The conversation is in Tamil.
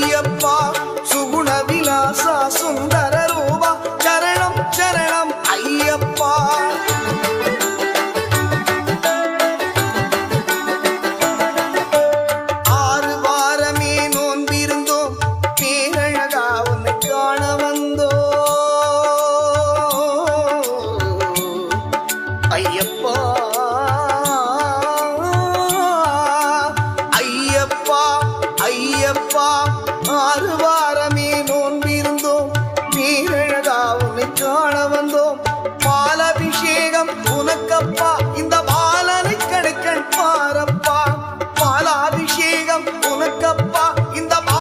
ஐயப்பா சுகுண விலாசா சுந்தர ரூபா சரணம் சரணம் ஐயப்பா. ஆறு வாரமே நோன்பிருந்தோம் பேரழகா உன்னை காண வந்தோம் ஐயப்பா. ஐயப்பா ஐயப்பா ஆறு வாரமே நோன்பிருந்தோம் பேரழகா உன்னை காண வந்தோம். பாலாபிஷேகம் உனக்கப்பா இந்த